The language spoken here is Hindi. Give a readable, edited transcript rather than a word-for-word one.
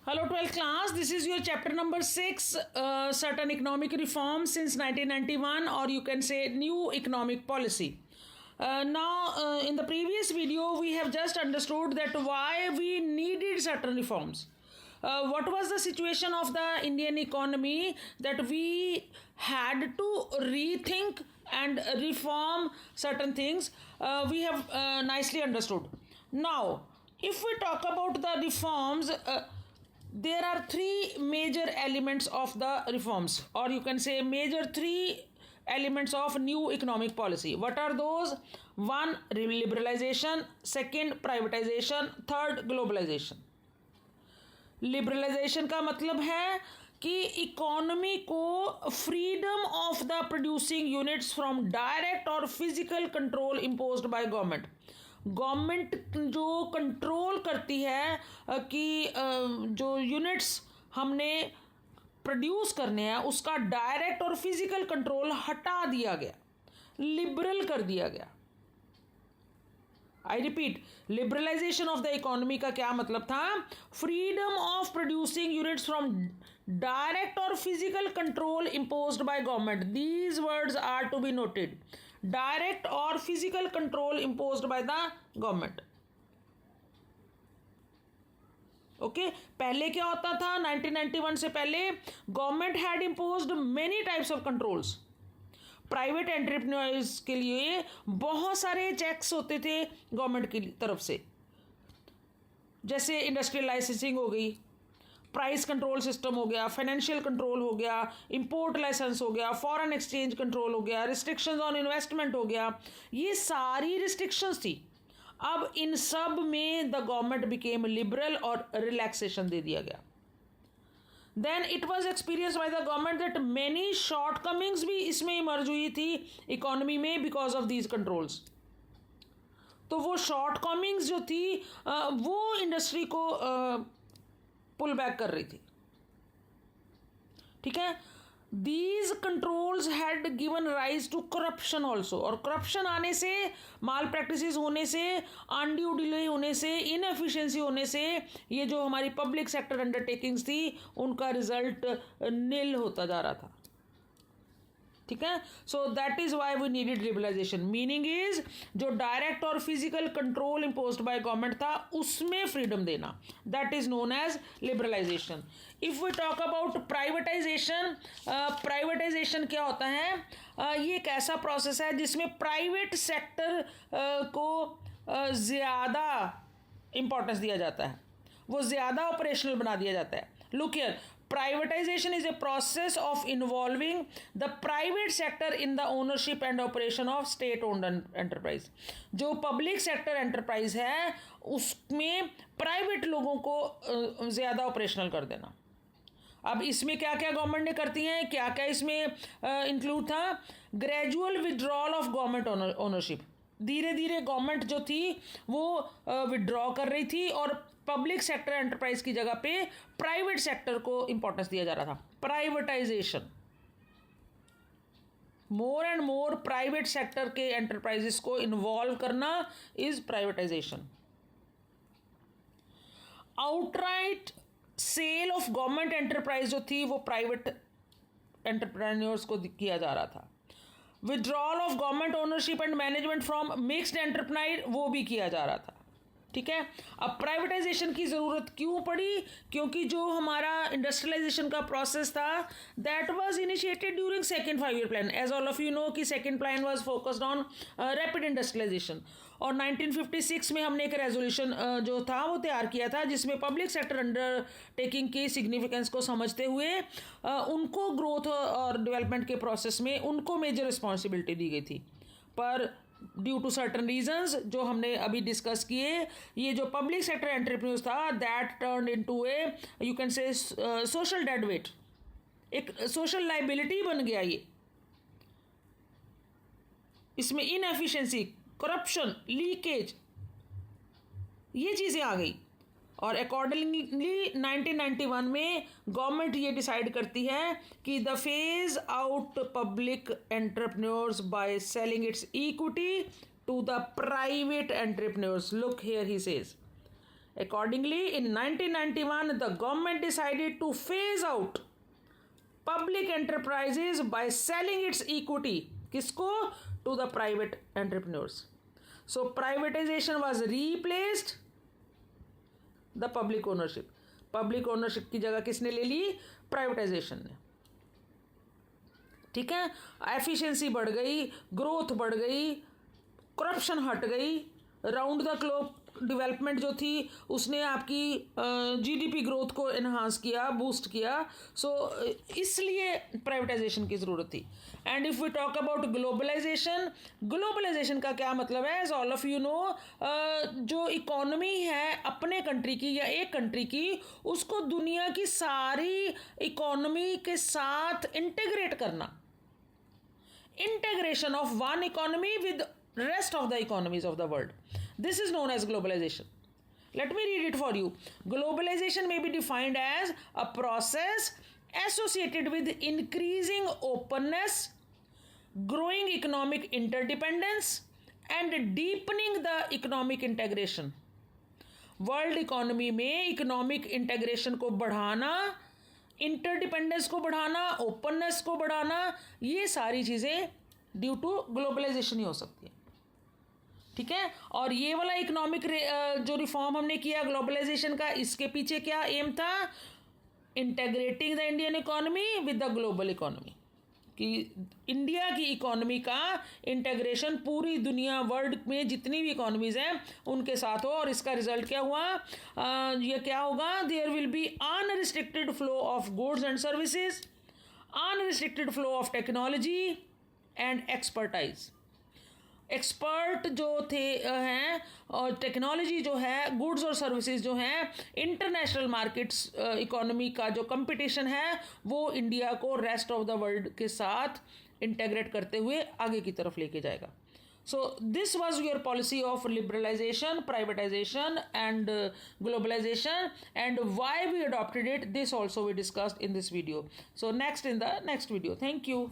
Hello 12th class, this is your chapter number 6, certain economic reforms since 1991, or you can say new economic policy. Now in the previous video we have just understood that why we needed certain reforms. What was the situation of the Indian economy that we had to rethink and reform certain things. We have nicely understood. Now if we talk about the reforms, there are three major elements of the reforms, or you can say major three elements of new economic policy. What are those? One, liberalization. Second, privatization. Third, globalization. Liberalization का मतलब है कि इकोनॉमी को freedom of the producing units from direct और physical control imposed by government. Government जो कंट्रोल करती है कि जो यूनिट्स हमने प्रोड्यूस करने हैं उसका डायरेक्ट और फिजिकल कंट्रोल हटा दिया गया, लिबरल कर दिया गया. I repeat, liberalisation of the economy का क्या मतलब था? Freedom of producing units from direct और physical control imposed by government. These words are to be noted. Direct और physical control imposed by the government. Okay, पहले क्या होता था? 1991 से पहले government had imposed many types of controls. Private entrepreneurs के लिए बहुत सारे चेक्स होते थे गवर्नमेंट की तरफ से, जैसे इंडस्ट्रियल लाइसेंसिंग हो गई, प्राइस कंट्रोल सिस्टम हो गया, फाइनेंशियल कंट्रोल हो गया, इंपोर्ट लाइसेंस हो गया, फॉरेन एक्सचेंज कंट्रोल हो गया, रिस्ट्रिक्शंस ऑन इन्वेस्टमेंट हो गया. ये सारी रिस्ट्रिक्शंस थी. अब इन सब में द गवर्नमेंट बिकेम लिबरल और रिलैक्सेशन दे दिया गया. Then it was experience by the government that many shortcomings भी इसमें इमर्ज हुई थी इकोनॉमी में बिकॉज ऑफ दीज कंट्रोल्स. तो वो शॉर्ट कमिंग्स जो थी वो इंडस्ट्री को पुल बैक कर रही थी. ठीक है, these controls had given rise to corruption also. और करप्शन आने से, माल प्रैक्टिसेस होने से, अनड्यू डिले होने से, इनएफिशिएंसी होने से ये जो हमारी पब्लिक सेक्टर अंडरटेकिंग्स थी उनका रिजल्ट निल होता जा रहा था. ठीक है, so that is why we needed liberalisation. Meaning is जो डायरेक्ट और physical control imposed by government था उसमें फ्रीडम देना, that is known as liberalisation. If we talk about privatisation, privatisation क्या होता है? ये एक ऐसा प्रोसेस है जिसमें प्राइवेट सेक्टर को ज़्यादा इम्पोर्टेंस दिया जाता है, वो ज़्यादा ऑपरेशनल बना दिया जाता है. Look here, privatization is a process of involving the private sector in the ownership and operation of state owned enterprise. जो public sector enterprise है उसमें private लोगों को ज़्यादा ऑपरेशनल कर देना. अब इसमें क्या क्या गवर्नमेंट ने करती हैं, क्या क्या इसमें इंक्लूड था? Gradual withdrawal of government ownership. धीरे धीरे गवर्नमेंट जो थी वो विड्रॉ कर रही थी और पब्लिक सेक्टर एंटरप्राइज की जगह पे प्राइवेट सेक्टर को इंपॉर्टेंस दिया जा रहा था. Privatisation, more and more private sector के एंटरप्राइजेस को इन्वॉल्व करना is privatisation. Outright sale of government enterprise जो थी वो प्राइवेट एंटरप्रेन्योर्स को किया जा रहा था. Withdrawal of government ownership and management from mixed enterprise वो भी किया जा रहा था. ठीक है, अब प्राइवेटाइजेशन की ज़रूरत क्यों पड़ी? क्योंकि जो हमारा इंडस्ट्रियलाइजेशन का प्रोसेस था that was initiated during second 5 year plan. As all of you know कि second plan was focused on rapid industrialisation. और 1956 में हमने एक रेजोल्यूशन जो था वो तैयार किया था जिसमें पब्लिक सेक्टर अंडरटेकिंग की सिग्निफिकेंस को समझते हुए उनको ग्रोथ और डेवलपमेंट के प्रोसेस में उनको मेजर रिस्पॉन्सिबिलिटी दी गई थी. पर ड्यू टू सर्टन रीजंस जो हमने अभी डिस्कस किए, ये जो पब्लिक सेक्टर एंटरप्रेन्योर्स था that turn into A, you can say, social dead weight. एक सोशल लाइबिलिटी बन गया ये. इसमें इनएफिशिएंसी, करप्शन, लीकेज, ये चीज़ें आ गई. और अकॉर्डिंगली 1991 में गवर्नमेंट ये डिसाइड करती है कि the phase out public entrepreneurs by selling its equity to the private entrepreneurs. Look here he says, Accordingly, in 1991, the government decided to phase out public enterprises by selling its equity. किसको? To the private entrepreneurs. So privatization was replaced the public ownership. Public ownership की जगह किसने ले ली? प्राइवेटाइजेशन ने. ठीक है. एफिशिएंसी बढ़ गई, ग्रोथ बढ़ गई, करप्शन हट गई, राउंड द क्लॉक डेवलपमेंट जो थी उसने आपकी जीडीपी ग्रोथ को एनहांस किया, बूस्ट किया. सो इसलिए प्राइवेटाइजेशन की ज़रूरत थी. And if we talk about globalisation, globalisation का क्या मतलब है? As all of you know, जो इकोनॉमी है अपने कंट्री की या एक कंट्री की, उसको दुनिया की सारी इकोनॉमी के साथ इंटीग्रेट करना. Integration of one economy with rest of the economies of the world. This is known as globalization. Let me read it for you. Globalization may be defined as a process associated with increasing openness, growing economic interdependence, and deepening the economic integration. World economy में इकोनॉमिक इंटेग्रेशन को बढ़ाना, इंटरडिपेंडेंस को बढ़ाना, ओपननेस को बढ़ाना, ये सारी चीज़ें ड्यू टू ग्लोबलाइजेशन ही हो सकती है. ठीक है. और ये वाला इकोनॉमिक जो रिफॉर्म हमने किया ग्लोबलाइजेशन का, इसके पीछे क्या एम था? Integrating the Indian economy with the global economy. कि इंडिया की इकोनॉमी का इंटेग्रेशन पूरी दुनिया, वर्ल्ड में जितनी भी इकोनॉमीज़ हैं उनके साथ हो. और इसका रिजल्ट क्या हुआ? ये क्या होगा? There will be unrestricted flow of goods and services, unrestricted flow of technology and expertise. Expert जो थे हैं और टेक्नोलॉजी जो है, गुड्स और सर्विसेज जो हैं, इंटरनेशनल मार्केट्स इकोनॉमी का जो कंपटीशन है वो इंडिया को रेस्ट ऑफ द वर्ल्ड के साथ इंटेग्रेट करते हुए आगे की तरफ लेके जाएगा. So this was your policy of liberalization, privatization and globalization, and why we adopted it. This also we discussed in this video. So next in the next video. Thank you.